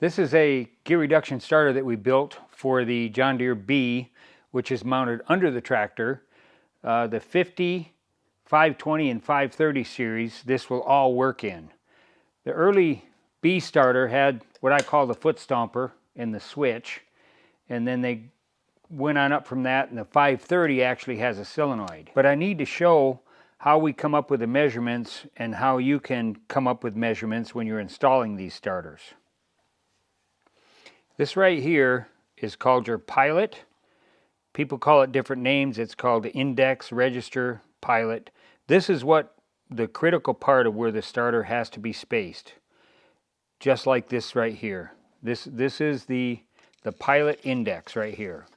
This is a gear reduction starter that we built for the John Deere B, which is mounted under the tractor. The 50, 520, and 530 series, this will all work in. The early B starter had what I call the foot stomper and the switch, and then they went on up from that, and the 530 actually has a solenoid. But I need to show how we come up with the measurements and how you can come up with measurements when you're installing these starters. This right here is called your pilot. People call it different names. It's called the index, register, pilot. This is what the critical part of where the starter has to be spaced. Just like this right here. This is the pilot index right here.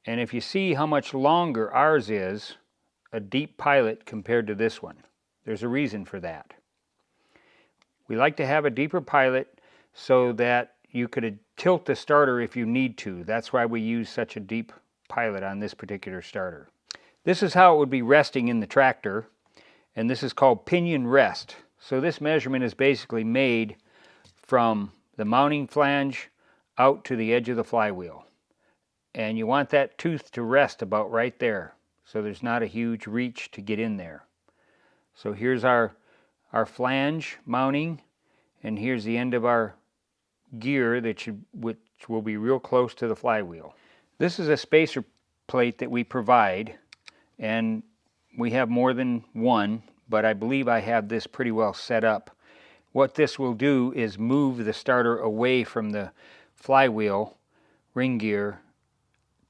And if you see how much longer ours is, a deep pilot compared to this one, there's a reason for that. We like to have a deeper pilot so that you could tilt the starter if you need to. That's why we use such a deep pilot on this particular starter. This is how it would be resting in the tractor, and this is called pinion rest. So this measurement is basically made from the mounting flange out to the edge of the flywheel. And you want that tooth to rest about right there, so there's not a huge reach to get in there. So here's our flange mounting, and here's the end of our gear which will be real close to the flywheel. This is a spacer plate that we provide, and we have more than one, but I believe I have this pretty well set up. What this will do is move the starter away from the flywheel ring gear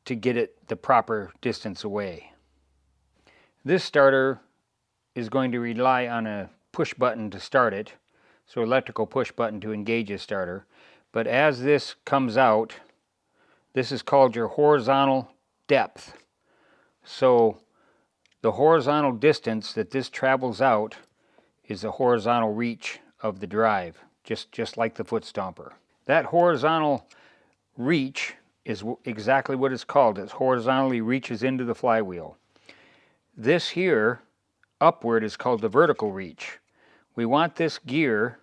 to get it the proper distance away. This starter is going to rely on a push button to start it, so electrical push button to engage the starter. But as this comes out, this is called your horizontal depth. So the horizontal distance that this travels out is the horizontal reach of the drive, just like the foot stomper. That horizontal reach is exactly what it's called. It horizontally reaches into the flywheel. This here, upward, is called the vertical reach. We want this gear,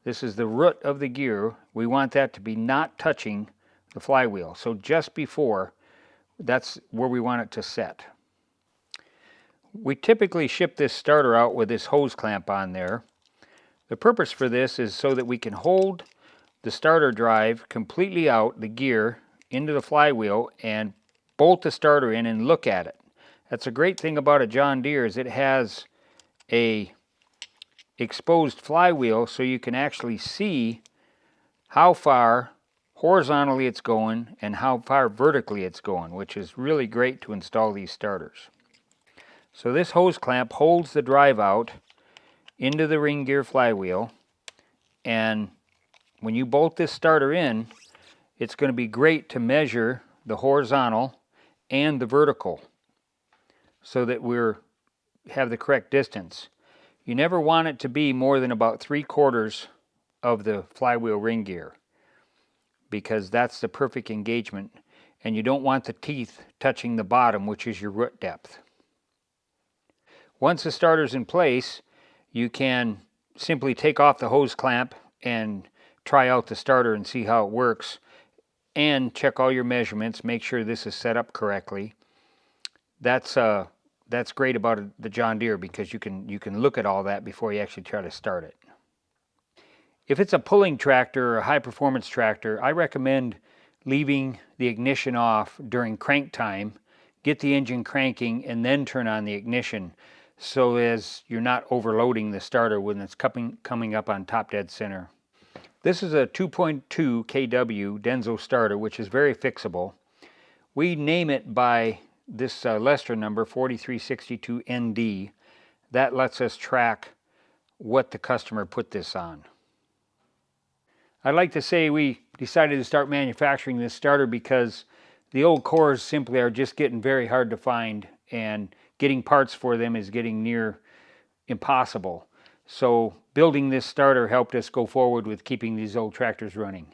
this is the root of the gear, we want that to be not touching the flywheel. So just before, that's where we want it to set. We typically ship this starter out with this hose clamp on there. The purpose for this is so that we can hold the starter drive completely out, the gear, into the flywheel and bolt the starter in and look at it. That's a great thing about a John Deere, is it has a exposed flywheel, so you can actually see how far horizontally it's going and how far vertically it's going, which is really great to install these starters. So this hose clamp holds the drive out into the ring gear flywheel, and when you bolt this starter in, it's going to be great to measure the horizontal and the vertical so that we have the correct distance. You never want it to be more than about 3/4 of the flywheel ring gear, because that's the perfect engagement, and you don't want the teeth touching the bottom, which is your root depth. Once the starter's in place, you can simply take off the hose clamp and try out the starter and see how it works, and check all your measurements, make sure this is set up correctly. That's great about the John Deere, because you can look at all that before you actually try to start it. If it's a pulling tractor or a high performance tractor, I recommend leaving the ignition off during crank time, get the engine cranking, and then turn on the ignition, so as you're not overloading the starter when it's coming up on top dead center. This is a 2.2 kW Denso starter, which is very fixable. We name it by this Lester number, 4362ND. That lets us track what the customer put this on. I'd like to say we decided to start manufacturing this starter because the old cores simply are just getting very hard to find, and getting parts for them is getting near impossible. So building this starter helped us go forward with keeping these old tractors running.